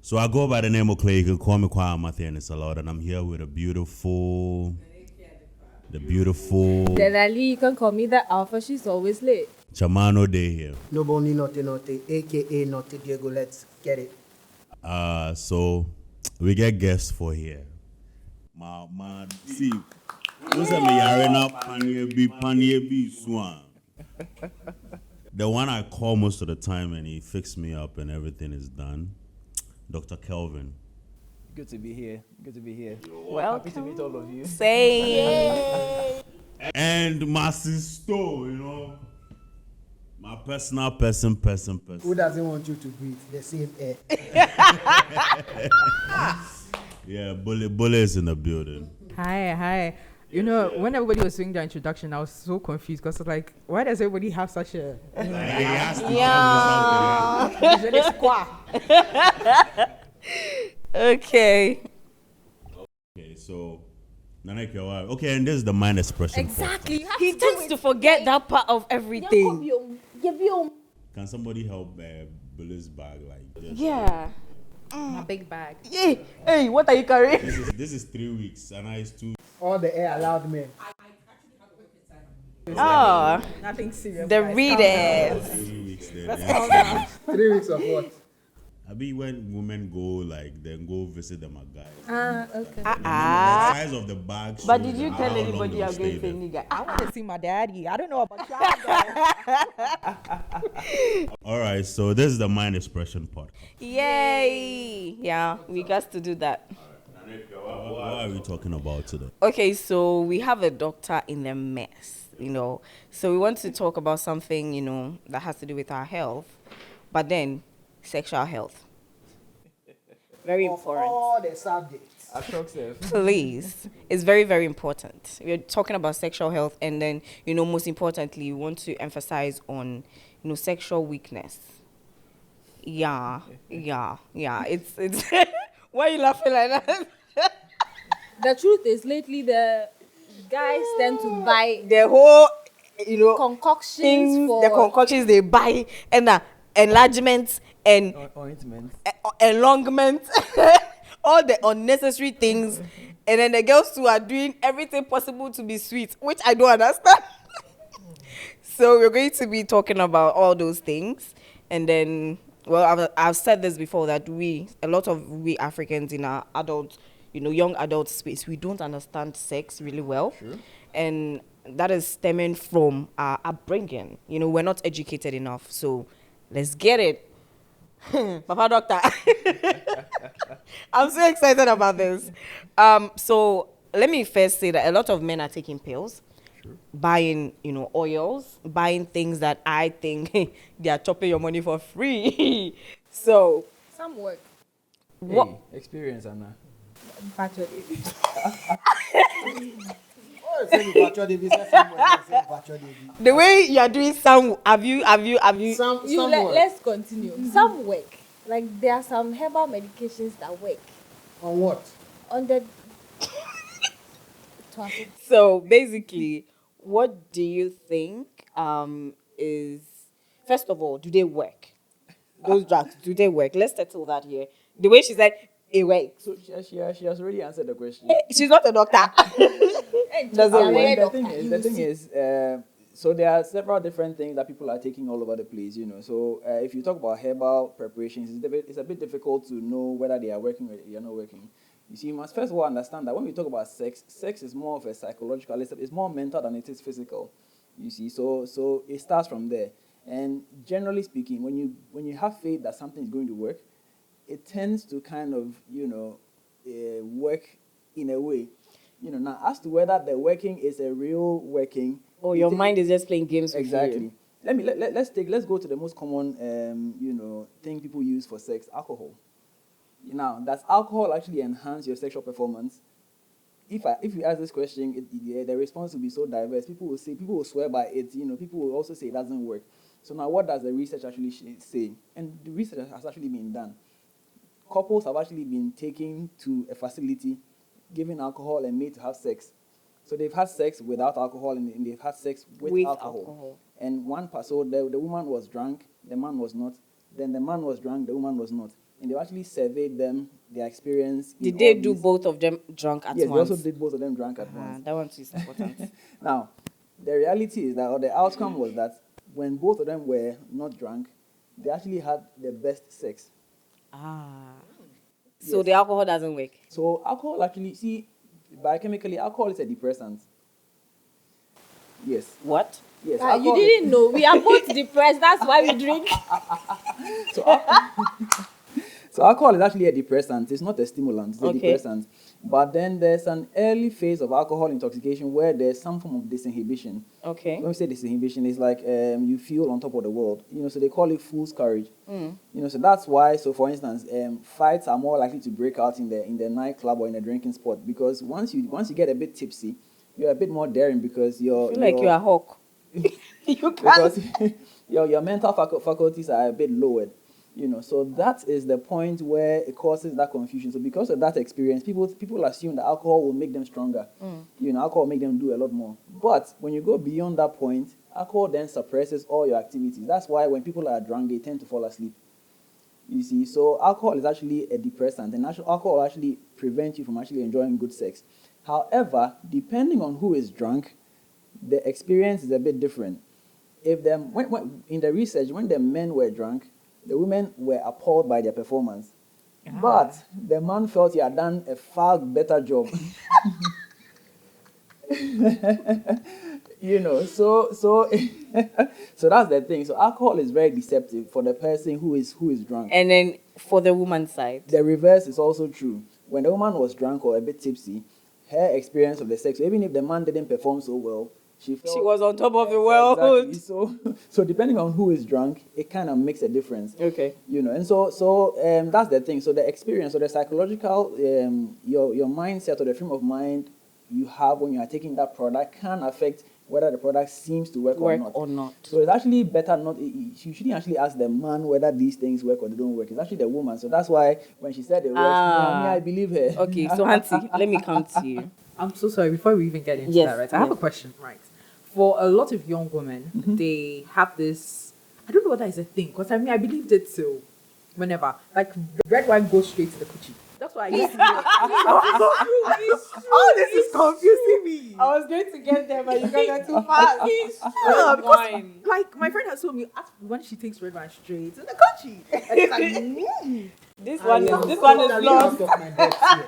So I go by the name of Clay. You can call me Kwa Mathian Salad, and I'm here with the beautiful. Then Ali, you can call me the Alpha. She's always late. Chamano Day here. Nobody naughty, aka Naughty Diego. Let's get it. So we get guests for here. My see. Who's a me arena panye swan. The one I call most of the time and he fixed me up and everything is done. Dr. Kelvin. Good to be here. Welcome. Happy to meet all of you. Same. And my sister, my personal person. Who doesn't want you to breathe the same air? Yeah, Bully is in the building. Hi. When everybody was doing their introduction, I was so confused because I was like, why does everybody have such a... Like, he has to Okay. Okay, so Nanek, okay, and this is the mind expression. Exactly. He tends to forget that part of everything. Can somebody help Bully's bag like this? Yeah. My big bag. Yeah. Hey, what are you carrying? This is 3 weeks, and it's 2. All the air allowed men. Oh, Nothing serious. the guys. readers. 3 weeks then. 3 weeks of what? I mean, when women go, then go visit them at guys. Okay. The size of the bag. But shows did you how tell long anybody they'll I'm stay going to there. nigga? I want to see my daddy. I don't know about y'all. All right, so this is the mind expression part. Yay! Yeah, we got to do that. What are we talking about today? Okay, so we have a doctor in the mess, So we want to talk about something, that has to do with our health, but then sexual health. Very Of important. all the subjects. Please. It's very, very important. We're talking about sexual health, and then, most importantly, we want to emphasize on, sexual weakness. Yeah. It's why are you laughing like that? The truth is, lately the guys tend to buy The whole, concoctions things, for the concoctions they buy, and enlargements and Ointments. enlongments, all the unnecessary things, and then the girls too are doing everything possible to be sweet, which I don't understand. So we're going to be talking about all those things, and then, well, I've said this before that a lot of we Africans in our adult, young adult space, we don't understand sex really well. Sure. And that is stemming from our upbringing. We're not educated enough. So let's get it. Papa Doctor. I'm so excited about this. So let me first say that a lot of men are taking pills, buying, oils, buying things that I think they are chopping your money for free. So some work. what? Hey, experience, Anna. The way you are doing some, have you? Let's continue. Some work. Like there are some herbal medications that work On what? on the. So basically, what do you think is, first of all, do they work? Those drugs, do they work? Let's settle that here. The way she said, it works. So she has already answered the question. She's not a doctor. Doesn't And work. the thing is, so there are several different things that people are taking all over the place, So if you talk about herbal preparations, it's a bit difficult to know whether they are working or they are not working. You see, you must first of all understand that when we talk about sex is more of a psychological, it's more mental than it is physical. You see, so it starts from there. And generally speaking, when you have faith that something is going to work, it tends to kind of, work in a way. Now as to whether the working is a real working. Oh, your mind is just playing games with Exactly. you. Let's go to the most common, thing people use for sex, alcohol. Now, does alcohol actually enhance your sexual performance? If you ask this question, the response will be so diverse. People will swear by it. People will also say it doesn't work. So now, what does the research actually say? And the research has actually been done. Couples have actually been taken to a facility, given alcohol and made to have sex. So they've had sex without alcohol and they've had sex with alcohol. And so the woman was drunk, the man was not. Then the man was drunk, the woman was not. and they actually surveyed them, their experience. Did they do both of them drunk at Yes, once? they also did both of them drunk at once. That one too is important. Now, the reality is that, or the outcome was that when both of them were not drunk, they actually had the best sex. So Yes. the alcohol doesn't work. So alcohol actually, see, biochemically, alcohol is a depressant. Yes. What? Yes. You alcohol didn't know. We are both depressed. That's why we drink. So alcohol is actually a depressant. It's not a stimulant. It's a Okay. depressant. But then there's an early phase of alcohol intoxication where there's some form of disinhibition. Okay. When we say disinhibition, it's like you feel on top of the world. So they call it fool's courage. So that's why. So for instance, fights are more likely to break out in the nightclub or in a drinking spot, because once you get a bit tipsy, you're a bit more daring because I feel like you're a hawk. You can't. because your mental faculties are a bit lowered. So that is the point where it causes that confusion. So because of that experience, people assume that alcohol will make them stronger. Alcohol will make them do a lot more. But when you go beyond that point, alcohol then suppresses all your activities. That's why when people are drunk, they tend to fall asleep. You see, so alcohol is actually a depressant, and alcohol actually prevents you from actually enjoying good sex. However, depending on who is drunk, the experience is a bit different. If when in the research, when the men were drunk, the women were appalled by their performance. But the man felt he had done a far better job. So so that's the thing. So alcohol is very deceptive for the person who is drunk. And then for the woman's side, The reverse is also true. When the woman was drunk or a bit tipsy, her experience of the sex, even if the man didn't perform so well, she was on top of the world. Exactly. So depending on who is drunk, it kind of makes a difference. Okay. And so that's the thing. So the experience or the psychological, your mindset or the frame of mind you have when you are taking that product can affect whether the product seems to work or not. So it's actually better not. You shouldn't actually ask the man whether these things work or they don't work. It's actually the woman. So that's why when she said it works, I believe her. Okay, so Auntie, let me come to you. I'm so sorry. Before we even get into Yes, that, right? I have a yes. question, right? For a lot of young women, they have this. I don't know whether it's a thing, because I believed it too. Whenever, like, red wine goes straight to the coochie. That's why I used to do it. Oh, this is confusing me. I was going to get there, but you got there too fast. Yeah, because, like, my friend has told me, when she takes red wine straight to the coochie. And it's like, This one is lost. Of my debts here.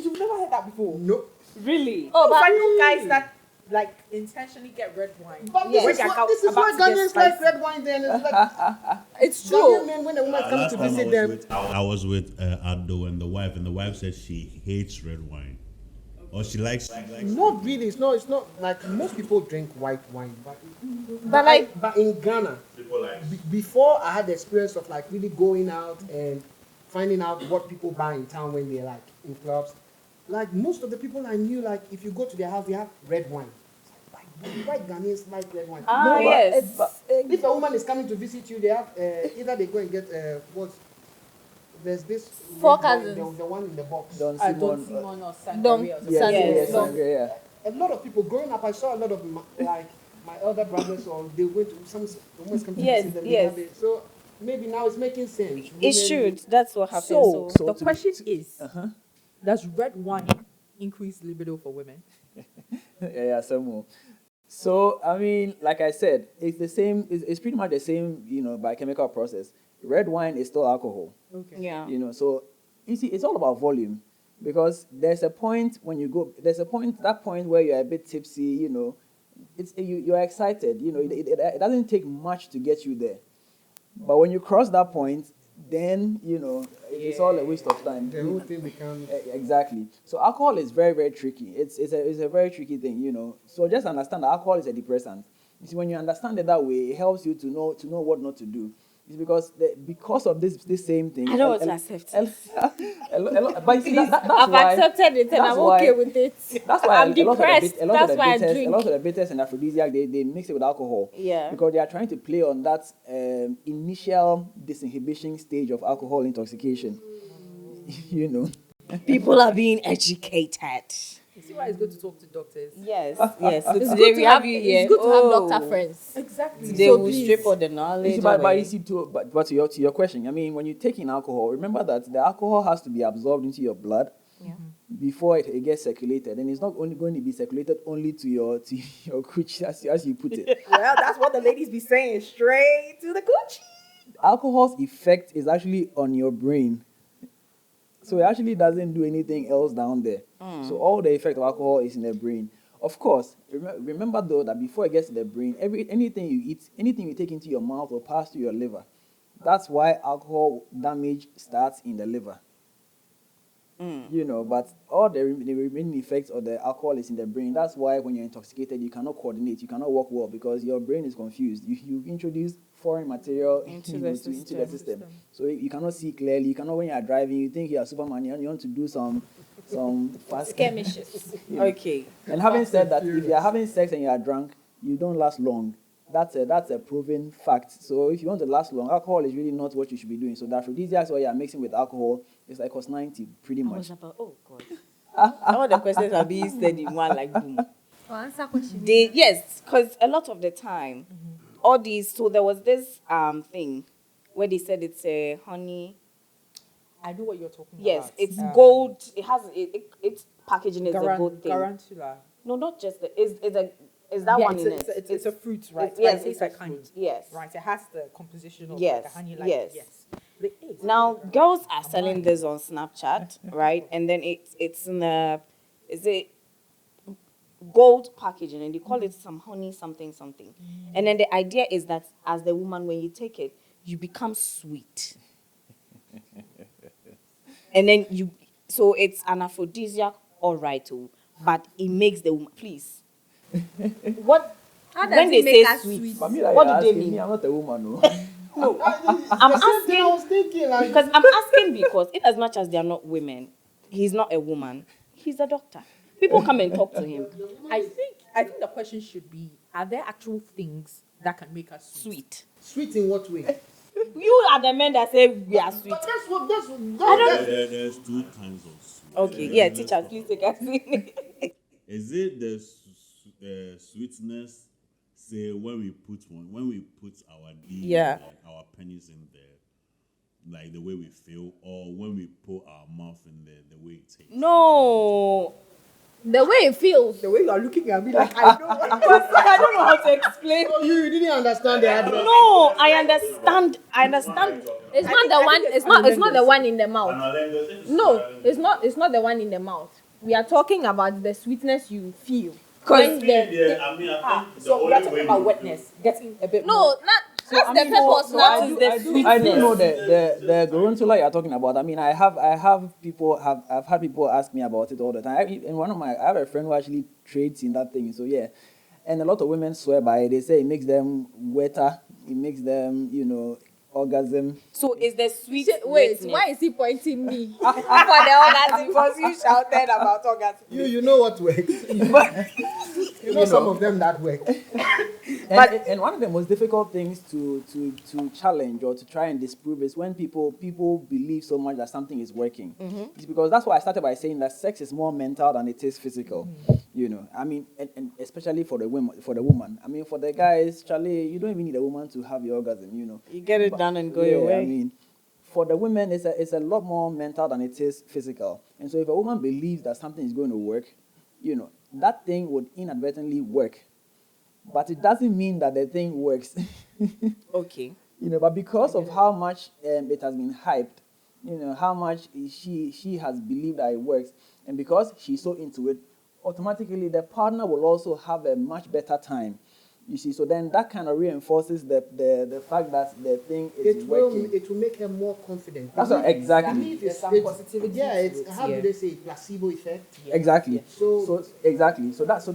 you've never heard that before. No. Really? Oh, but I know guys that like intentionally get red wine. But When this is they're why about to get Ghanaians spicy. like red wine then. It's like It's Ghanaian true. men, when a woman comes Last to time visit them, I was with Ado and the wife said she hates red wine. Or she likes not really. It's not like most people drink white wine, But in Ghana, people like before I had the experience of like really going out and finding out what people buy in town when they're like in clubs, like most of the people I knew, like if you go to their house, they have red wine. White Ghanaians like red wine. Ah, yes. If a woman is coming to visit you, they have either they go and get there's this Four red wine, cousins. the one in the box. Don Don't Simon. Simon or Don't- Sangria or something. Yes, Sangria. yes, Don- Sangria, yeah. A lot of people growing up, I saw a lot of my elder brothers, or they went to some women's come to Yes, visit them. yes. They have it. So maybe now it's making sense. It's Women- true. That's what happens. So, So the to- question is, does red wine increase libido for women? Yeah, some more. So, I mean, like I said, it's the same, it's pretty much the same, biochemical process. Red wine is still alcohol, Okay. Yeah. so you see, it's all about volume, because there's a point that point where you're a bit tipsy, you're excited, it doesn't take much to get you there. But when you cross that point, then, it's all a waste of time. The whole thing becomes. Exactly. So alcohol is very, very tricky. It's a very tricky thing, So just understand that alcohol is a depressant. You see, when you understand it that way, it helps you to know what not to do. It's because of this same thing. I don't want to accept it. But you see, that's I've why, accepted it and that's I'm why- okay with it. That's why I'm depressed. That's why I a drink. lot of the bitters and aphrodisiac, they mix it with alcohol. Yeah. Because they are trying to play on that initial disinhibition stage of alcohol intoxication. People are being educated. why it's good to talk to doctors. Yes, yes. So It's today good we to have have you here. it's good to have doctor friends. Exactly. They So will please. strip all the knowledge. But away. you see, but to your question, I mean, when you're taking alcohol, remember that the alcohol has to be absorbed into your blood before it gets circulated, and it's not only going to be circulated only to your coochie, as you put it. Well, that's what the ladies be saying, straight to the coochie. Alcohol's effect is actually on your brain, so it actually doesn't do anything else down there. So all the effect of alcohol is in the brain. Of course, remember though that before it gets to the brain, anything you eat, anything you take into your mouth will pass through your liver. That's why alcohol damage starts in the liver. But all the remaining effects of the alcohol is in the brain. That's why when you're intoxicated, you cannot coordinate, you cannot work well because your brain is confused. You've introduced foreign material into the system. So you cannot see clearly. You cannot, when you are driving, you think you are Superman, you want to do some fast Skirmishes. Okay. And having said that, if you are having sex and you are drunk, you don't last long. That's a proven fact. So if you want to last long, alcohol is really not what you should be doing. So the aphrodisiacs what you are mixing with alcohol is like cos 90 pretty much. Oh God. All the questions are being said in one like boom. Answer question. Yes, because a lot of the time, all these. So there was this thing where they said it's a honey. I know what you're talking Yes, about. it's gold. It has its packaging is a gold thing. Garantula. No, not just the is that one in it? It's a fruit, right? Yes, it's it's like a honey. fruit. Yes. Right, it has the composition of Yes, like a honey like yes. But it is. Now girls are selling this on Snapchat, right? And then it's in is it gold packaging, and they call it some honey something something. And then the idea is that as the woman, when you take it, you become sweet. And then so it's an aphrodisiac, all right, but it makes the woman, please. What? How does When it they make say us sweet, But me, what do they asking mean? me, I'm not a woman, no. No, I'm asking- I was thinking like because I'm asking because in as much as they are not women, he's not a woman. He's a doctor. People come and talk to him. I think the question should be: are there actual things that can make us sweet? Sweet. sweet in what way? You are the men that say we are sweet. But that's There's two kinds of sweet. Okay, yeah, teacher, please take us in. Is it the sweetness, say when we put our D, Yeah. like our pennies in there, like the way we feel, or when we put our mouth in there, the way it tastes? No. The way it feels. The way you are looking at me, like I know. I don't know how to explain. So you didn't understand the address. No, I understand. It's not the one. It's not the one in the mouth. No, it's not the one in the mouth. We are talking about the sweetness you feel. When the- I mean, I think the So we are only talking way about you- wetness, getting a bit no, more. not that's the purpose. what Not is the I do sweetness? know the Gorantula you're talking about. I mean, I've had people ask me about it all the time. I have a friend who actually trades in that thing. So yeah, and a lot of women swear by it. They say it makes them wetter. It makes them, orgasm. So is the sweet? Wait, wetness. why is he pointing me for the orgasm? Because you shouted about orgasm. You know what works. You know some of them that work. And one of the most difficult things to challenge or to try and disprove is when people believe so much that something is working. It's because that's why I started by saying that sex is more mental than it is physical. I mean, and especially for the woman. I mean, for the guys, Charlie, you don't even need a woman to have your orgasm. You get it done and go your way. I mean, for the women, it's a lot more mental than it is physical. And so if a woman believes that something is going to work, that thing would inadvertently work. But it doesn't mean that the thing works. Okay. But because of how much it has been hyped, how much she has believed that it works, and because she's so into it, automatically the partner will also have a much better time. You see, so then that kind of reinforces the fact that the thing is working. It will make her more confident. That's right, exactly. Believe There's some positivity Yeah, to it's it, how yeah. do they say it? Placebo effect. Exactly. So Exactly. So that's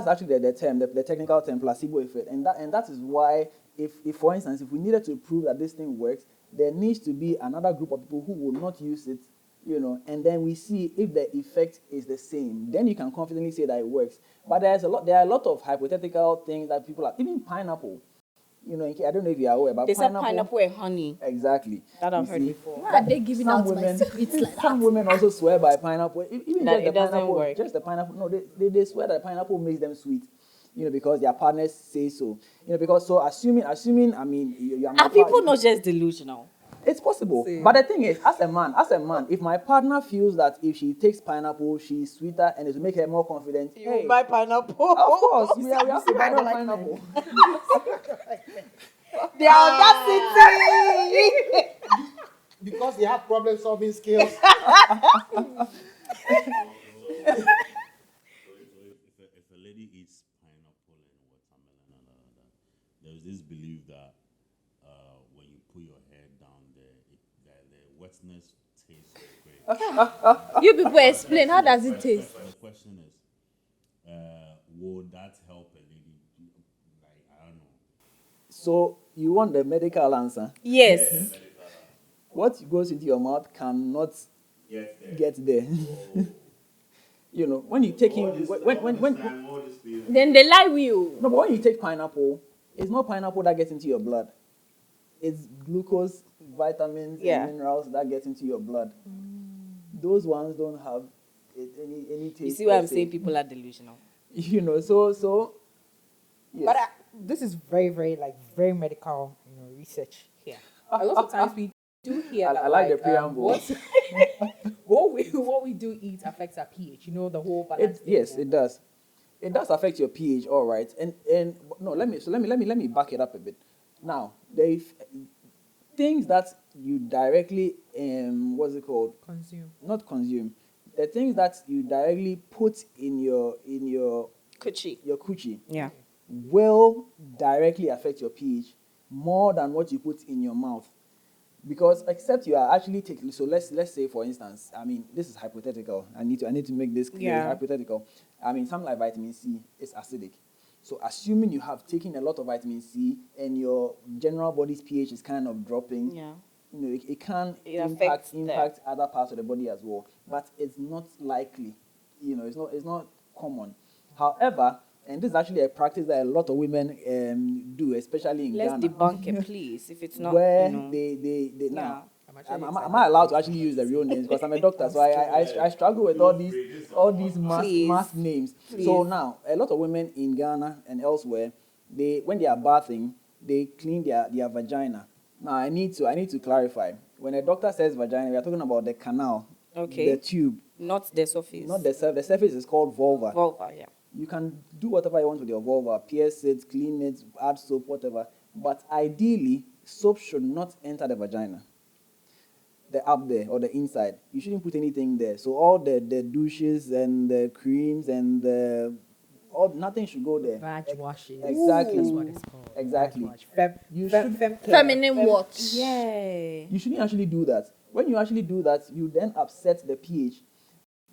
actually the term, the technical term, placebo effect, and that is why if for instance if we needed to prove that this thing works, there needs to be another group of people who will not use it, and then we see if the effect is the same. Then you can confidently say that it works. But there are a lot of hypothetical things that people are, even pineapple. You know, I don't know if you are aware, but They said pineapple and honey. Exactly. That I've You heard see, before. Why are they giving some out my women, secrets like that? some women also swear by pineapple. Even That just the it doesn't pineapple, work. just the pineapple. No, they swear that pineapple makes them sweet. You know, because their partners say so. You know, because so assuming, I mean, you are my Are people partner. not just delusional? It's possible. See. But the thing is, as a man, if my partner feels that if she takes pineapple, she's sweeter and it will make her more confident, You buy pineapple. of course, we have to buy the like pineapple. The audacity. Because they have problem-solving skills. So if a lady eats pineapple and watermelon and all that, there's this belief that when you put your head down there, the wetness tastes great. You people explain, how does it taste? So the question is, would that help a lady? Like, I don't know. So you want the medical answer? Yes. What goes into your mouth cannot get there. You know, when you take in Then they lie with you. no, but when you take pineapple, it's not pineapple that gets into your blood. It's glucose, vitamins, Yeah. and minerals that get into your blood. Those ones don't have any taste. You see why per I'm se. saying people are delusional? You know, so yes. But this is very, very medical, research here. A lot of times we do hear I that, like the preamble. what we do eat affects our pH. You know, the whole balance. Yes, it does. It does affect your pH, all right. And no, let me back it up a bit. Now, things that you directly what's it called? Consume. Not consume. The things that you directly put in your Coochie. coochie Yeah. will directly affect your pH more than what you put in your mouth. Because except you are actually taking, so let's say for instance, I mean this is hypothetical. I need to make this clear. Yeah. It's hypothetical. I mean something like vitamin C is acidic. So assuming you have taken a lot of vitamin C and your general body's pH is kind of dropping, Yeah. you know, it can It affects impact other parts of the body as well. But it's not likely. You know, it's not common. However, and this is actually a practice that a lot of women do, especially in Let's Ghana. debunk it, please. If it's not, Where you know. they Yeah. now. I'm actually Am I allowed to actually use the real names? Because I'm a doctor, so I struggle with all these mass names. Please. So now, a lot of women in Ghana and elsewhere, when they are bathing, they clean their vagina. Now I need to clarify. When a doctor says vagina, we are talking about the canal, Okay. the tube, Not the surface. not the surface. The surface is called vulva. Vulva, yeah. You can do whatever you want with your vulva, pierce it, clean it, add soap, whatever. But ideally, soap should not enter the vagina. The up there or the inside. You shouldn't put anything there. So all the douches and the creams and nothing should go there. Vag washing. Exactly. That's what it's called. Exactly. Vag wash. You should- Feminine watch. Yeah. You shouldn't actually do that. When you actually do that, you then upset the pH.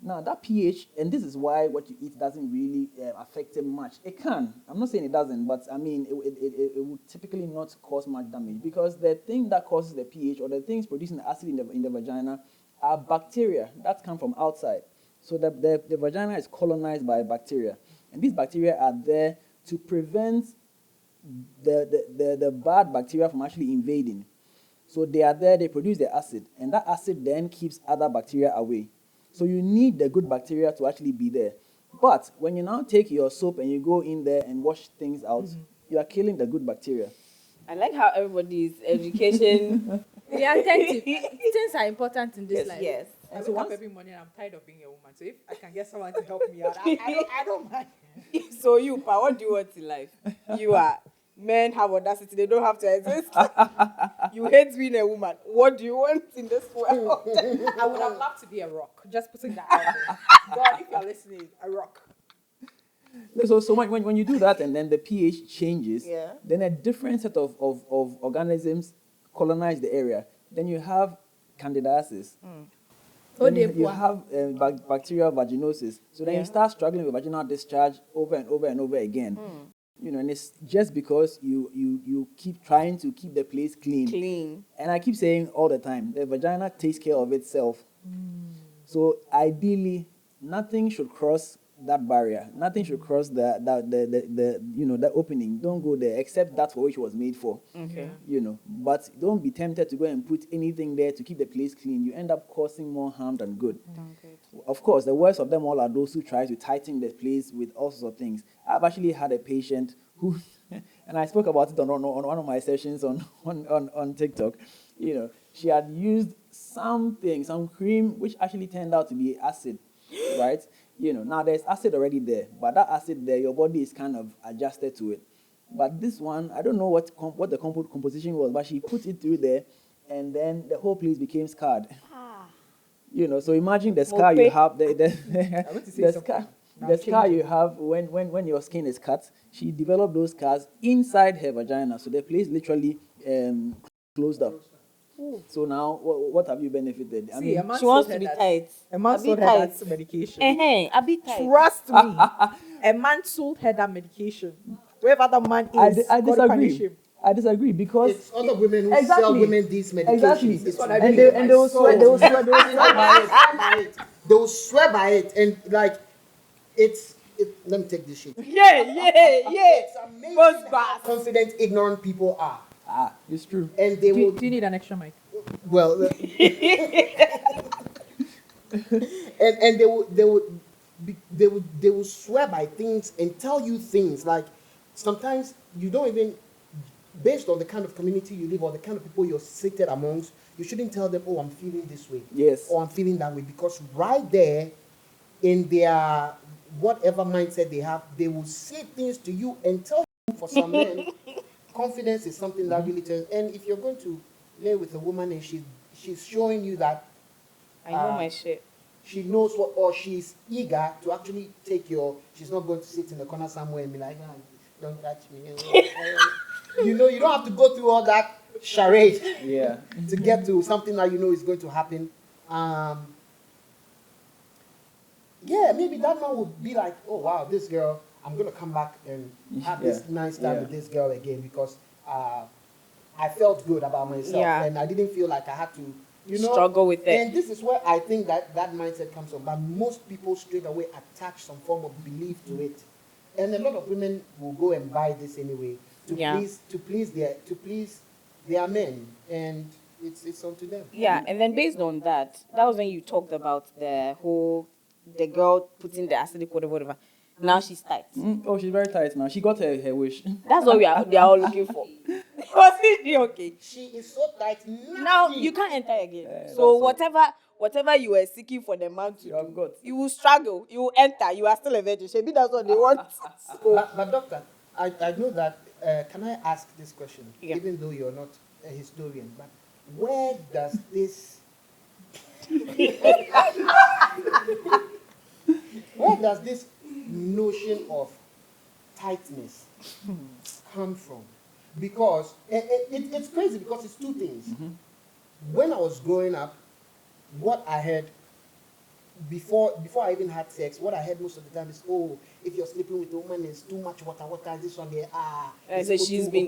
Now that pH, and this is why what you eat doesn't really affect it much. It can. I'm not saying it doesn't, but I mean it would typically not cause much damage because the thing that causes the pH or the things producing the acid in the vagina are bacteria that come from outside. So the vagina is colonized by bacteria, and these bacteria are there to prevent the bad bacteria from actually invading. So they are there. They produce the acid, and that acid then keeps other bacteria away. So you need the good bacteria to actually be there. But when you now take your soap and you go in there and wash things out, you are killing the good bacteria. I like how everybody's education. They are attentive. Things are important in this life. Yes. I And so wake up once- every morning and I'm tired of being a woman. So if I can get someone to help me out, I don't mind. So you, Pa, what do you want in life? You are. Men have audacity. They don't have to exist. You hate being a woman. What do you want in this world? I would have loved to be a rock. Just putting that out there. God, if you're listening, a rock. So when you do that and then the pH changes, Yeah. then a different set of organisms colonize the area. Then you have candidiasis. Then you have bacterial vaginosis. So then Yeah. you start struggling with vaginal discharge over and over and over again. You know, and it's just because you keep trying to keep the place clean. And I keep saying all the time, the vagina takes care of itself. So ideally, nothing should cross that barrier. Nothing should cross the opening. Don't go there except that for which it was made for. Okay. But don't be tempted to go and put anything there to keep the place clean. You end up causing more harm than good. Of course, the worst of them all are those who try to tighten the place with all sorts of things. I've actually had a patient who, and I spoke about it on one of my sessions on TikTok. She had used some cream, which actually turned out to be acid, right? Now there's acid already there, but that acid there, your body is kind of adjusted to it. But this one, I don't know what the composition was, but she put it through there, and then the whole place became scarred. So imagine the scar you have, the scar you have when your skin is cut. She developed those scars inside her vagina, so the place literally closed up. So now, what have you benefited? See, a man She wants sold to her be that- tight. A man A bit sold her tight. that medication. A bit tight. Trust me. A man sold her that medication. Wherever that man is, I God punish disagree. him. I disagree because It's other women who Exactly. sell women these medications. Exactly. It's what I and believe. they will swear by it. They will swear by it, and like let me take this shit. Yeah. It's amazing Most how bad. confident ignorant people are, It's true. and they Do will. you need an extra mic? Well, and they will swear by things and tell you things like sometimes you don't even, based on the kind of community you live or the kind of people you're seated amongst, you shouldn't tell them, oh, I'm feeling this way, Yes. or I'm feeling that way, because right there in their whatever mindset they have, they will say things to you and tell you. For some men, confidence is something that really tells. And if you're going to lay with a woman and she's showing you that I know my shit. she knows what, or she's eager to actually take she's not going to sit in the corner somewhere and be like, "Ah, don't touch me." You don't have to go through all that charade Yeah. to get to something that you know is going to happen. Yeah, maybe that man would be like, oh wow, this girl, I'm going to come back and have this nice time with this girl again because I felt good about myself and I didn't feel like I had to, struggle with it. And this is where I think that mindset comes from. But most people straight away attach some form of belief to it, and a lot of women will go and buy this anyway to please their men, and it's on to them. Yeah, and then based on that was when you talked about the girl putting the acidic whatever. Now she's tight. Oh, she's very tight now. She got her wish. That's what they are all looking for. Was it okay? She is so tight. Now you can't enter again. So whatever you were seeking for the man to do, you will struggle. You will enter. You are still a virgin. Maybe that's what they want. But doctor, I know that. Can I ask this question? Yeah. Even though you're not a historian, but where does this notion of tightness come from? Because it's crazy because it's two things. When I was growing up, what I heard before I even had sex, what I heard most of the time is, oh, if you're sleeping with a woman, it's too much water, this one there, So she's been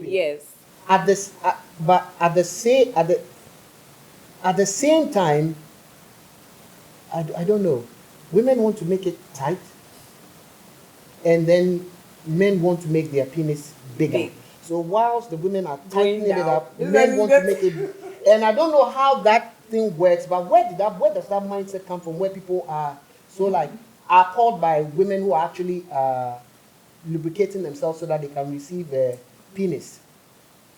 but at the same time, I don't know. Women want to make it tight, and then men want to make their penis bigger. Big. So whilst the women are tightening it up, men want to make it. And I don't know how that thing works, but where does that mindset come from? Where people are so are called by women who are actually lubricating themselves so that they can receive a penis.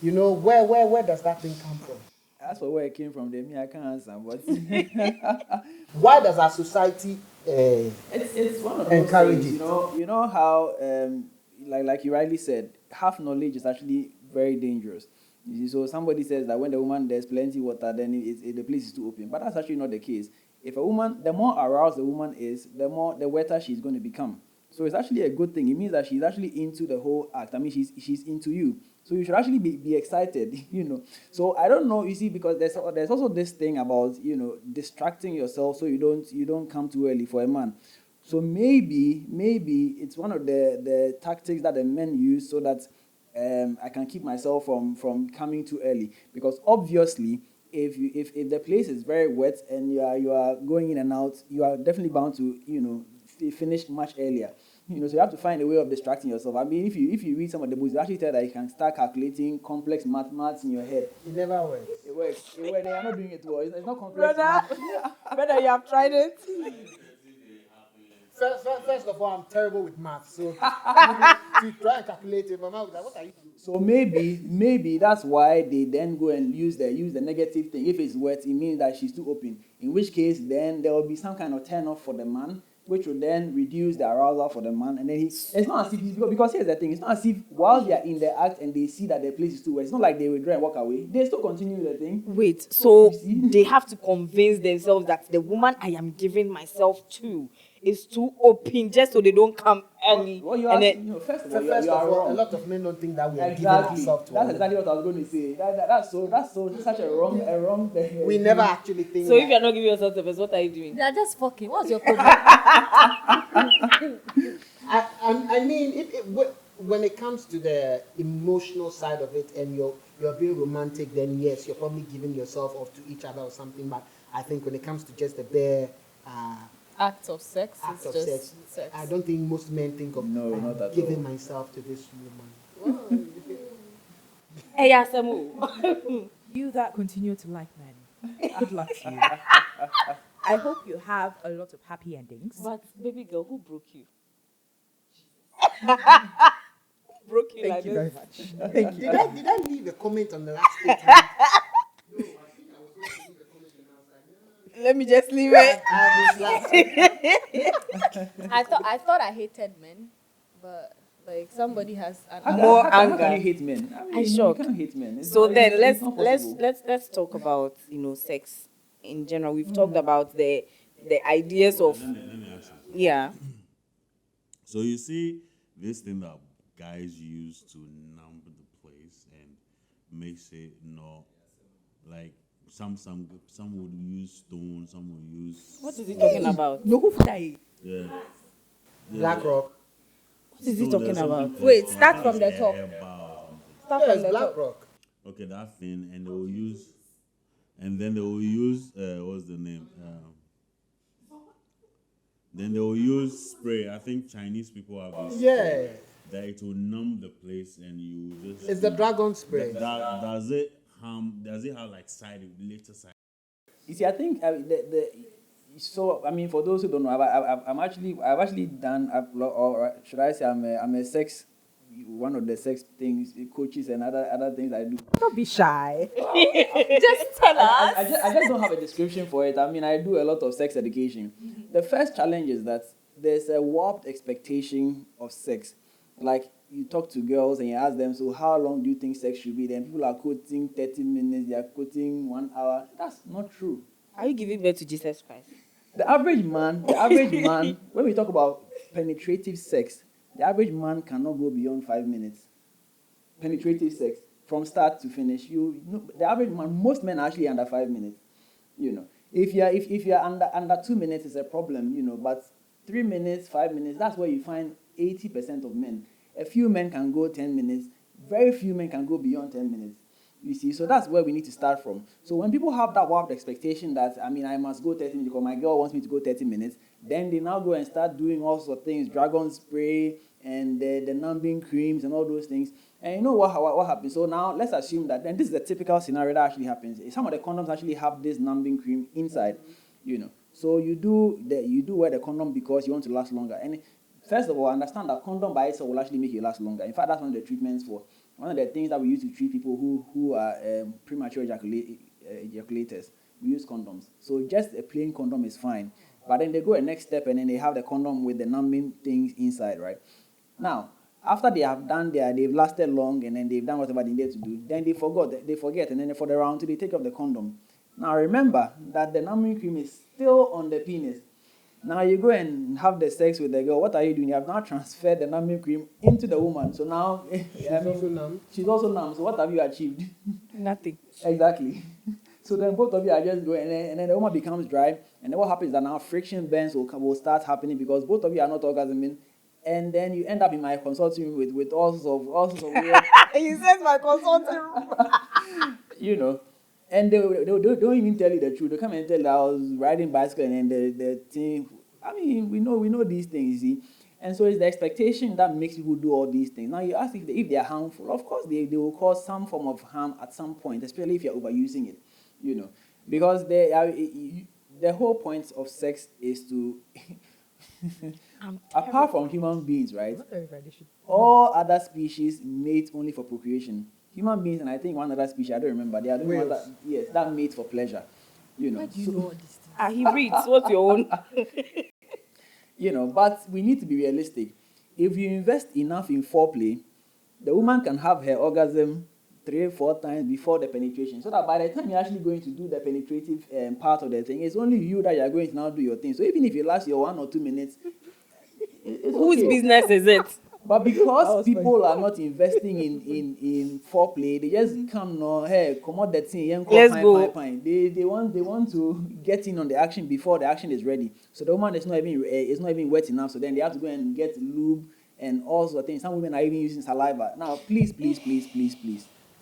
Where does that thing come from? That's where it came from. I can't answer. But Why does our society it's one of those encourage things, it? You know how like you rightly said, half knowledge is actually very dangerous. You see, so somebody says that when the woman there's plenty water, then the place is too open. But that's actually not the case. If a woman, the more aroused the woman is, the wetter she's going to become. So it's actually a good thing. It means that she's actually into the whole act. I mean, she's into you. So you should actually be excited, So I don't know, you see, because there's also this thing about, distracting yourself so you don't come too early for a man. So maybe it's one of the tactics that the men use so that I can keep myself from coming too early. Because obviously, if the place is very wet and you are going in and out, you are definitely bound to finish much earlier. You know, so you have to find a way of distracting yourself. I mean, if you read some of the books, they actually tell that you can start calculating complex maths in your head. It never works. It works. They are not doing it well. It's not complex. Brother, brother, you have tried it. First of all, I'm terrible with math, so to try and calculate it, my mom was like, "What are you doing?" So maybe that's why they then go and use the negative thing. If it's wet, it means that she's too open. In which case, then there will be some kind of turn off for the man, which will then reduce the arousal for the man. And then it's not as if because here's the thing, it's not as if while they are in the act and they see that the place is too wet, it's not like they withdraw and walk away. They still continue the thing. Wait, so they have to convince themselves that the woman I am giving myself to is too open just so they don't come early. Well, first of all, First you of are all, wrong. a lot of men don't think that we are giving Exactly. ourselves to That's women. exactly what I was going to say. That's such a wrong thing. We never actually think. So that. if you're not giving yourself the best, what are you doing? They're just fucking. What's your problem? I mean, when it comes to the emotional side of it, and you're being romantic, then yes, you're probably giving yourself off to each other or something. But I think when it comes to just the bare Act of sex. act It's of just sex, I don't think most men think of No, not at giving all. myself to this woman. Hey, Asamu. You that continue to like men, good luck to you. I hope you have a lot of happy endings. But baby girl, who broke you? Broke you Thank like you this? very much. Thank you. Did I leave a comment on the last statement? Let me just leave it. I thought I hated men, but like somebody has an More How anger. can you hate men? I mean, you shocked. can't hate men. So then it's not possible. let's talk about sex in general. We've talked about the ideas of Let me ask you. yeah. So you see this thing that guys use to numb the place and makes it not like some would use stone, some would use What is he talking about? No, who die? yeah. Black Rock. What is he So talking there's about? something Wait, called start from the herbal top. or something. Start Yes, from the Black top. Rock. Okay, that thing, and they will use, and then they will use what's the name? Then they will use spray. I think Chinese people have this. Yeah, That it will numb the place, and you just. it's the dragon spray. Does it harm? Does it have like later side? You see, I think so. I mean, for those who don't know, I've actually done, or should I say, I'm a sex, one of the sex things, coaches and other things I do. Don't be shy. Just tell us. I just don't have a description for it. I mean, I do a lot of sex education. The first challenge is that there's a warped expectation of sex. Like, you talk to girls and you ask them, so how long do you think sex should be? Then people are quoting 30 minutes, they are quoting 1 hour. That's not true. Are you giving birth to Jesus Christ? The average man, when we talk about penetrative sex, the average man cannot go beyond 5 minutes. Penetrative sex, from start to finish. The average man, most men are actually under 5 minutes. If you're under 2 minutes, it's a problem. But 3 minutes, 5 minutes, that's where you find 80% of men. A few men can go 10 minutes. Very few men can go beyond 10 minutes. You see, so that's where we need to start from. So when people have that warped expectation that, I must go 30 minutes because my girl wants me to go 30 minutes, then they now go and start doing all sorts of things, dragon spray and the numbing creams and all those things. And you know what happens? So now let's assume that, and this is a typical scenario that actually happens. Some of the condoms actually have this numbing cream inside, So you do wear the condom because you want to last longer. And first of all, understand that condom by itself will actually make you last longer. In fact, that's one of the treatments for one of the things that we use to treat people who are premature ejaculators. We use condoms. So just a plain condom is fine. But then they go a next step and then they have the condom with the numbing things inside, right? Now, after they have done they've lasted long and then they've done whatever they needed to do, then they forget, and then for the round two, they take off the condom. Now remember that the numbing cream is still on the penis. Now you go and have the sex with the girl. What are you doing? You have now transferred the numbing cream into the woman. So now she's also numb. So what have you achieved? Nothing. Exactly. So then both of you are just going, and then the woman becomes dry. And then what happens is that now friction burns will start happening because both of you are not orgasming. And then you end up in my consulting room with all sorts of weird. He says my consulting room. And they don't even tell you the truth. They come and tell you I was riding bicycle and then the thing I mean, we know these things, you see. And so it's the expectation that makes people do all these things. Now you ask if they are harmful. Of course, they will cause some form of harm at some point, especially if you're overusing it, you know. Because the whole point of sex is to, apart from human beings, right? All other species mate only for procreation. Human beings, and I think one other species, I don't remember, they are the ones that, yes, that mate for pleasure. You know. Why do you know all these things? He reads. What's your own? You know, but we need to be realistic. If you invest enough in foreplay, the woman can have her orgasm 3-4 times before the penetration, so that by the time you're actually going to do the penetrative part of the thing, it's only you that you're going to now do your thing. So even if you last your 1 or 2 minutes, it's Whose okay. business is it? But because people are not investing in foreplay, they just come no, hey, come out that thing, Let's go. They want to get in on the action before the action is ready. So the woman is not even wet enough. So then they have to go and get lube and all sorts of things. Some women are even using saliva. Now, please.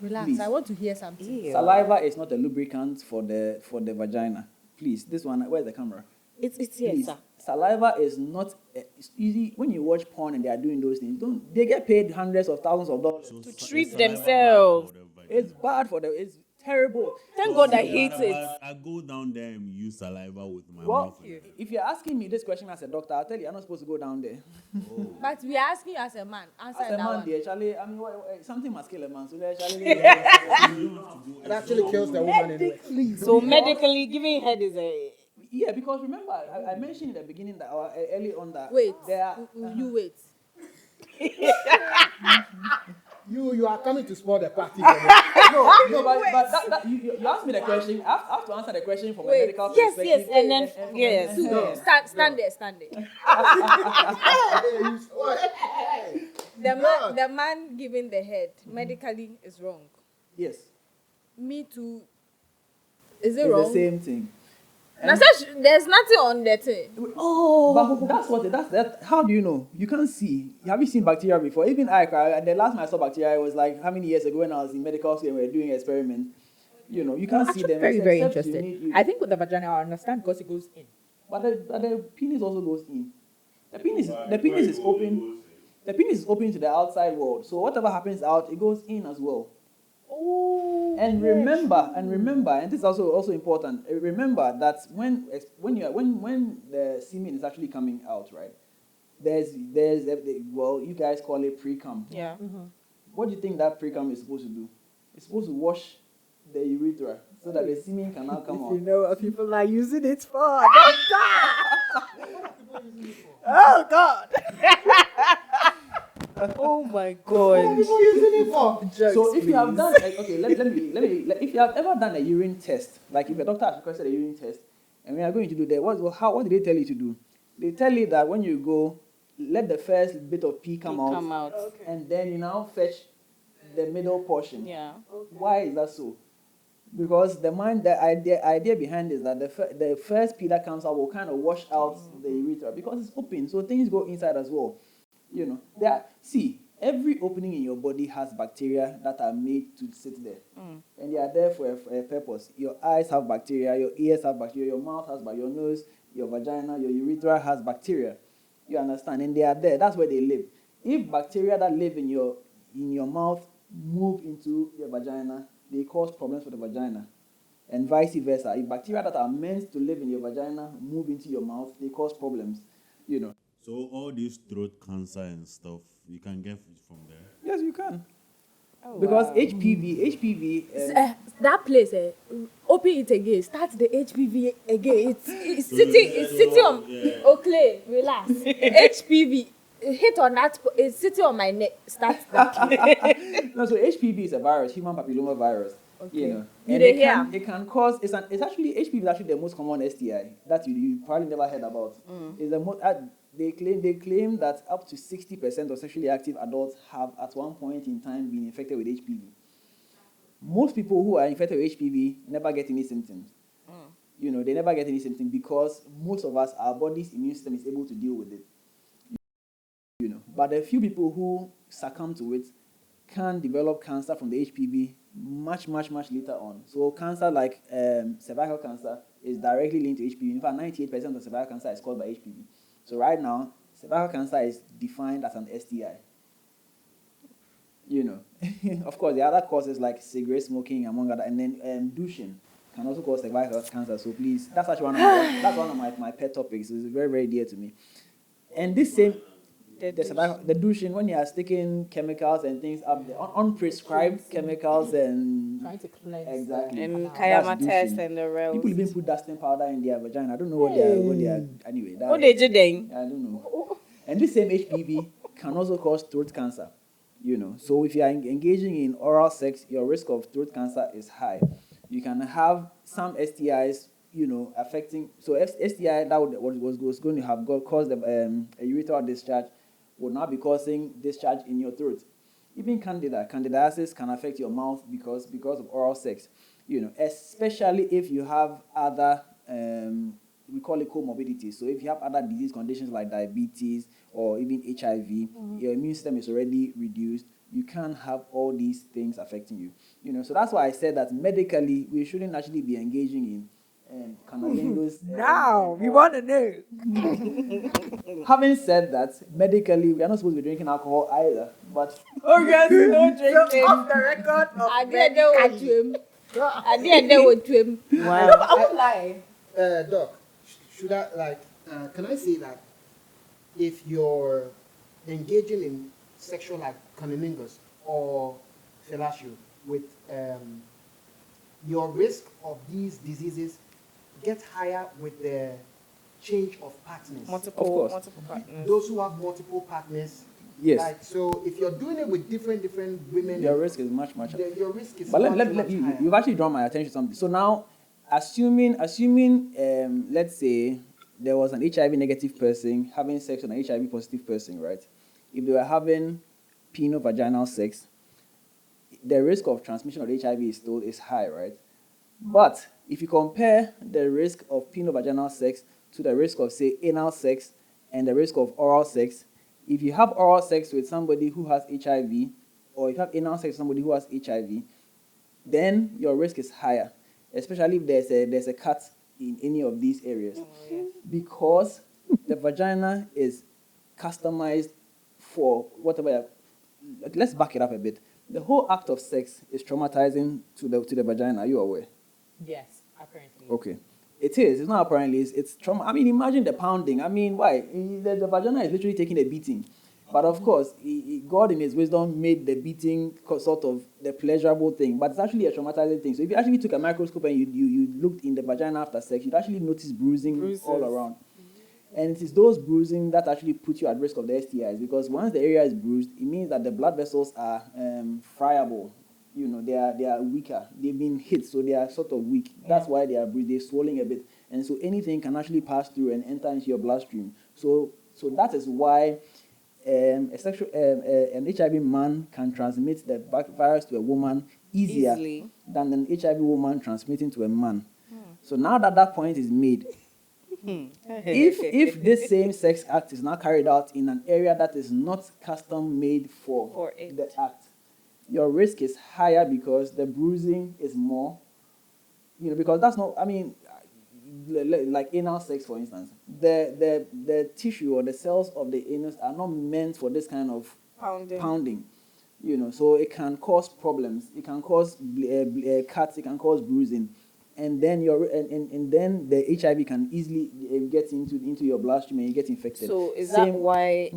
Relax. Please. I want to hear something. Ew. Saliva is not a lubricant for the vagina. Please, this one. Where's the camera? It's here, Please. sir. Saliva is not it's easy. When you watch porn and they are doing those things, they get paid hundreds of thousands of dollars. So treat saliva themselves. bad for the vagina. It's bad for them. It's terrible. Thank God I Yeah, hate but it. I go down there and use saliva with my Well, mouth. if you're asking me this question as a doctor, I'll tell you I'm not supposed to go down there. But we are asking you as a man. Answer As a that man, one. dear Charlie, I mean, something must kill a man. So there, Charlie, It actually kills the woman anyway. So medically, giving head is a. yeah, because remember, I mentioned in the beginning that early on that Wait. there are, You wait. You are coming to spoil the party. no, but that, you asked me the question. I have to answer the question from a Wait. medical Yes, perspective. and then from yes. No. Stand there. The man giving the head medically is wrong. Yes, Me too. Is it it's wrong? the same thing. Now, there's nothing on the thing. But that's that. How do you know? You can't see. Have you seen bacteria before? Even the last time I saw bacteria was like how many years ago when I was in medical school and we were doing experiments. You know, you can't see them. Very, very except you interested. need- I think with the vagina, I understand because it goes in. But the penis also goes in. The penis is open. The penis is open to the outside world. So whatever happens out, it goes in as well. Oh. And remember, and this is also important. Remember that when the semen is actually coming out, right? Well, you guys call it pre-cum. Yeah. What do you think that pre-cum is supposed to do? It's supposed to wash the urethra so that the semen can now come You out. know what people are using it for. Oh God. Oh my God. So if you have done if you have ever done a urine test, like if a doctor has requested a urine test, and we are going to do that, what did they tell you to do? They tell you that when you go, let the first bit of pee come out, and then you now fetch the middle portion. Yeah. Why is that so? Because the idea behind is that the first pee that comes out will kind of wash out the urethra because it's open, so things go inside as well. You know, every opening in your body has bacteria that are made to sit there, and they are there for a purpose. Your eyes have bacteria, your ears have bacteria, your mouth has bacteria, your nose, your vagina, your urethra has bacteria. You understand? And they are there. That's where they live. If bacteria that live in your mouth move into your vagina, they cause problems for the vagina, and vice versa. If bacteria that are meant to live in your vagina move into your mouth, they cause problems. You know. So all this throat cancer and stuff, you can get it from there. Yes, you can. Because HPV. That place, open it again. Start the HPV again. It's sitting on. Oh, Clay, relax. HPV. Hit on that. It's sitting on my neck. Start that. No, so HPV is a virus, human papilloma virus. Okay. You know, You and dey it hear? can cause. It's actually HPV is actually the most common STI that you probably never heard about. It's the most. They claim that up to 60% of sexually active adults have at one point in time been infected with HPV. Most people who are infected with HPV never get any symptoms. You know, they never get any symptoms because most of us, our body's immune system is able to deal with it. You know, but the few people who succumb to it can develop cancer from the HPV much later on. So cancer like cervical cancer, is directly linked to HPV. In fact, 98% of cervical cancer is caused by HPV. So right now, cervical cancer is defined as an STI. You know, of course, the other causes like cigarette smoking, among other, and then douching can also cause cervical cancer. So please, that's actually one of my pet topics. It's very, very dear to me. And this same the douching, when you are sticking chemicals and things up there, unprescribed chemicals and Trying to cleanse. exactly And That's Kayama test douching. and the rest. People even put dusting powder in their vagina. I don't know what they are. Anyway, What did you do? I don't know. And this same HPV can also cause throat cancer. You know, so if you are engaging in oral sex, your risk of throat cancer is high. You can have some STIs, you know, affecting. So STI that was going to have caused a urethral discharge would now be causing discharge in your throat. Even candidiasis can affect your mouth because of oral sex. You know, especially if you have other we call it comorbidities. So if you have other disease conditions like diabetes or even HIV, your immune system is already reduced. You can't have all these things affecting you. You know, so that's why I said that medically we shouldn't actually be engaging in cunnilingus. Now, we want to know. Having said that, medically we are not supposed to be drinking alcohol either. But Oh yes, no drinking. Off the record of I didn't know what to him. I didn't know what to him. Wow. I won't lie. Doc, should I can I say that if you're engaging in sexual like cunnilingus or fellatio with your risk of these diseases gets higher with the change of partners. Multiple partners. Those who have multiple partners. yes, Like, so if you're doing it with different women, your risk is much your risk is But much you, higher. you've actually drawn my attention to something. So now, assuming let's say there was an HIV negative person having sex with an HIV positive person, right? If they were having penile-vaginal sex, the risk of transmission of HIV is high, right? But if you compare the risk of penile-vaginal sex to the risk of, say, anal sex and the risk of oral sex, if you have oral sex with somebody who has HIV, or if you have anal sex with somebody who has HIV, then your risk is higher, especially if there's a cut in any of these areas, because the vagina is customized for whatever. Let's back it up a bit. The whole act of sex is traumatizing to the vagina. Are you aware? Yes, apparently. Okay. It is. It's not apparently. It's trauma. I mean, imagine the pounding. I mean, why? The vagina is literally taking a beating. But of course, God in His wisdom made the beating sort of the pleasurable thing. But it's actually a traumatizing thing. So if you actually took a microscope and you looked in the vagina after sex, you'd actually notice bruises all around. And it is those bruising that actually put you at risk of the STIs, because once the area is bruised, it means that the blood vessels are friable. You know, they are weaker. They've been hit, so they are sort of weak. That's why they are bruised. They're swelling a bit, and so anything can actually pass through and enter into your bloodstream. So that is why an HIV man can transmit the virus to a woman easily than an HIV woman transmitting to a man. So now that point is made. If this same sex act is now carried out in an area that is not custom made for the act, your risk is higher because the bruising is more. You know, because that's not. I mean, like anal sex, for instance, the tissue or the cells of the anus are not meant for this kind of pounding. You know, so it can cause problems. It can cause cuts. It can cause bruising. And then then the HIV can easily get into your bloodstream and you get infected. So is that why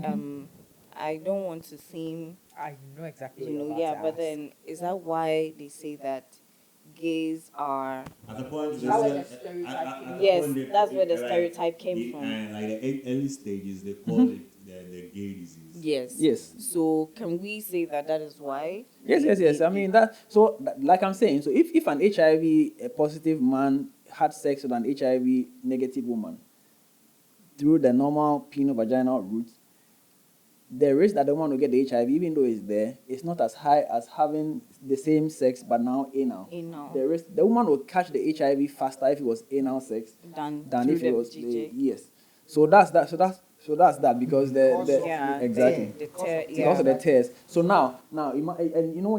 I don't want to seem, I know exactly. you know, what you're about but to then is that why they say that gays are? At the point, That's where the stereotype came from. Yes, that's where the stereotype came from. And like the early stages, they call it the gay disease. Yes. So can we say that is why? Yes. I mean like I'm saying, so if an HIV positive man had sex with an HIV negative woman through the normal penile-vaginal route, the risk that the woman will get the HIV, even though it's there, is not as high as having the same sex but now anal. The woman will catch the HIV faster if it was anal sex than if it was yes. So that's that because exactly because of the tears. So now and you know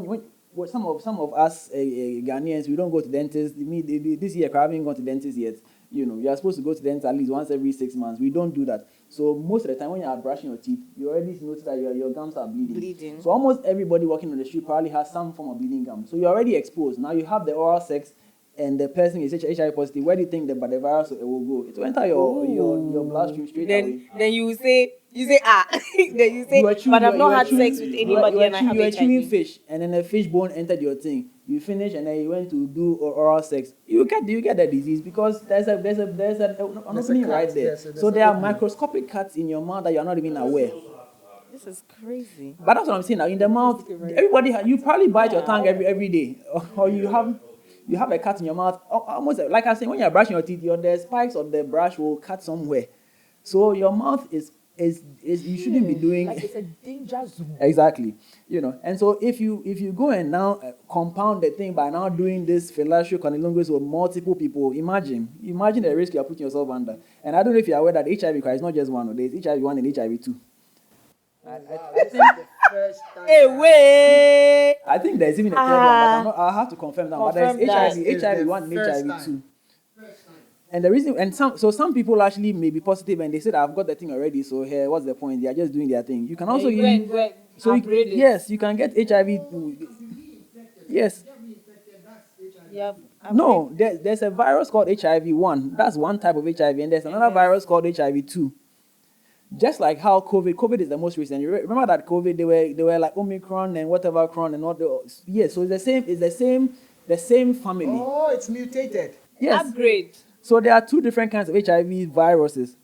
when some of us Ghanaians, we don't go to dentists. This year I haven't gone to dentists yet. You know, you are supposed to go to the dentist at least once every 6 months. We don't do that. So most of the time when you are brushing your teeth, you already notice that your gums are bleeding. So almost everybody walking on the street probably has some form of bleeding gum. So you're already exposed. Now you have the oral sex and the person is HIV positive. Where do you think the virus will go? It will enter your bloodstream straight away. Then you say then you say, but I've not had sex with anybody and I have You were chewing HIV. fish, and then a fish bone entered your thing. You finish, and then you went to do oral sex. You get the disease because there's an opening right there. So there are microscopic cuts in your mouth that you are not even aware. This is crazy. But that's what I'm saying now. In the mouth, everybody you probably bite your tongue every day, or you have a cut in your mouth. Almost like I said, when you're brushing your teeth, the spikes of the brush will cut somewhere. So your mouth is you shouldn't be doing Like it's a danger zone. exactly, you know. And so if you go and now compound the thing by now doing this fellatio cunnilingus with multiple people, imagine the risk you are putting yourself under. And I don't know if you're aware that HIV is not just one. There's HIV 1 and HIV 2. Wow, this is the first time. I think there's even a third one, but I'll have to confirm that. But there's Confirm that. HIV 1 and First HIV time. 2. And the reason, and some people actually may be positive and they said, I've got the thing already, so here, what's the point? They are just doing their thing. You can also yes, you can get HIV. Yes. No, there's a virus called HIV-1. That's one type of HIV, and there's another virus called HIV-2. Just like how COVID is the most recent. You remember that COVID, they were like Omicron and whatever cron and all the so it's the same family. Oh, it's mutated. Yes. Upgrade. So there are two different kinds of HIV viruses.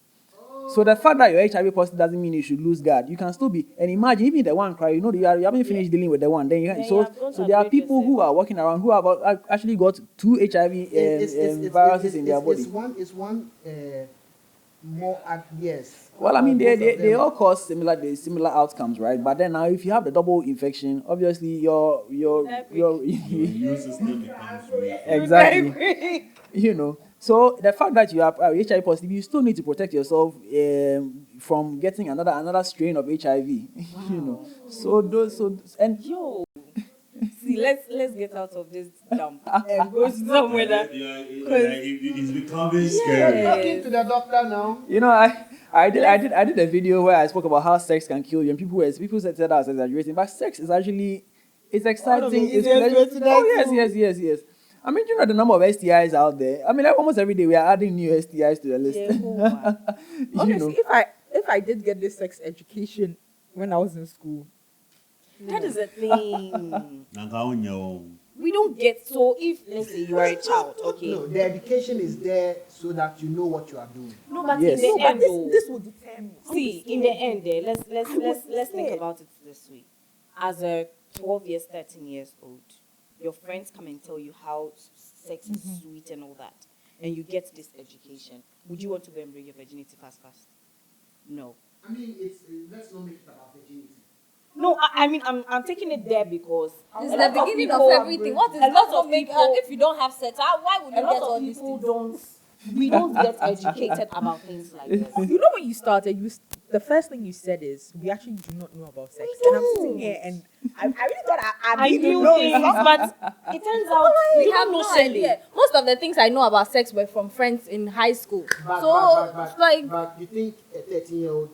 So the fact that you're HIV positive doesn't mean you should lose guard. You can still be, and imagine even the one cry, you haven't finished dealing with the one. Then so there are people who are walking around who have actually got two HIV viruses in their body. It's one more yes. Well, I mean, Both of they them. all cause similar outcomes, right? But then now, if you have the double infection, obviously your Immune system becomes weak. exactly, you know. So the fact that you are HIV positive, you still need to protect yourself from getting another strain of HIV. You know. See, let's get out of this dump and go somewhere that It's becoming scary. Talking to the doctor now. You know, I did a video where I spoke about how sex can kill you, and people said that I was exaggerating, but sex is actually exciting. It's pleasure. Oh yes. I mean, you know the number of STIs out there. I mean, like, almost every day we are adding new STIs to the list. You Honestly, know. if I did get this sex education when I was in school, that is a thing. Nanka We don't get, so if let's say you are a child, okay. No, the education is there so that you know what you are doing. No, but Yes. in the end, though, this will determine. see, in the end, let's think about it this way. As a 12 years, 13 years old, your friends come and tell you how sex is sweet and all that, and you get this education. Would you want to go and break your virginity fast? No. I mean, let's not make it about virginity. No, I mean, I'm taking it there because It's a the lot of beginning people- of everything. What is a lot of make people- if you don't have sex? Why would you a get lot all of these people things? we don't get educated about things like this. You know when you started, the first thing you said is, we actually do not know about sex. And I'm sitting here and I really thought I I didn't knew know things, stuff. but it turns out We you have don't no know Shelley. idea. Most of the things I know about sex were from friends in high school. But, So but, it's like but you think a 13-year-old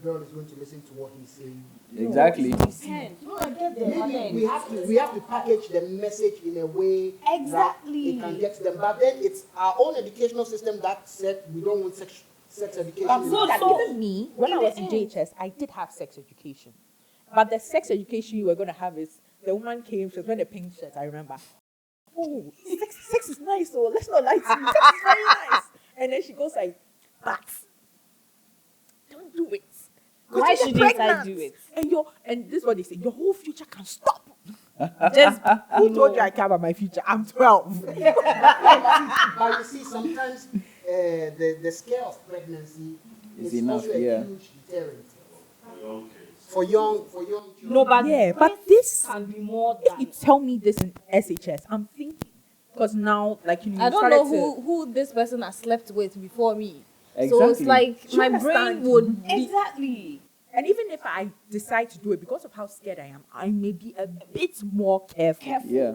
girl is going to listen to what he's saying? Exactly. No, I get there, but Maybe then we have to package the message in a way Exactly. that it can get to them. But then it's our own educational system that said we don't want sex education. So- Even me, when I was in JHS, I did have sex education. But the sex education you were going to have is, the woman came, she was wearing a pink shirt, I remember. Oh, sex is nice, so let's not lie to you. Sex is very nice. And then she goes like, but don't do it. 'Cause Why you get shouldn't I pregnant. do it? And this is what they say, your whole future can stop. just Who told you I care about my future? I'm 12. But you see, sometimes the scare of pregnancy Is is enough, also a yeah. huge deterrent for young children. no, but Yeah, but this, can be more if you than tell me this in SHS, I'm thinking, because now, like, you know, I you don't started know to- who this person has slept with before me. So Exactly. it's like Do you my understand? brain would be exactly. And even if I decide to do it, because of how scared I am, I may be a bit more careful. Yeah.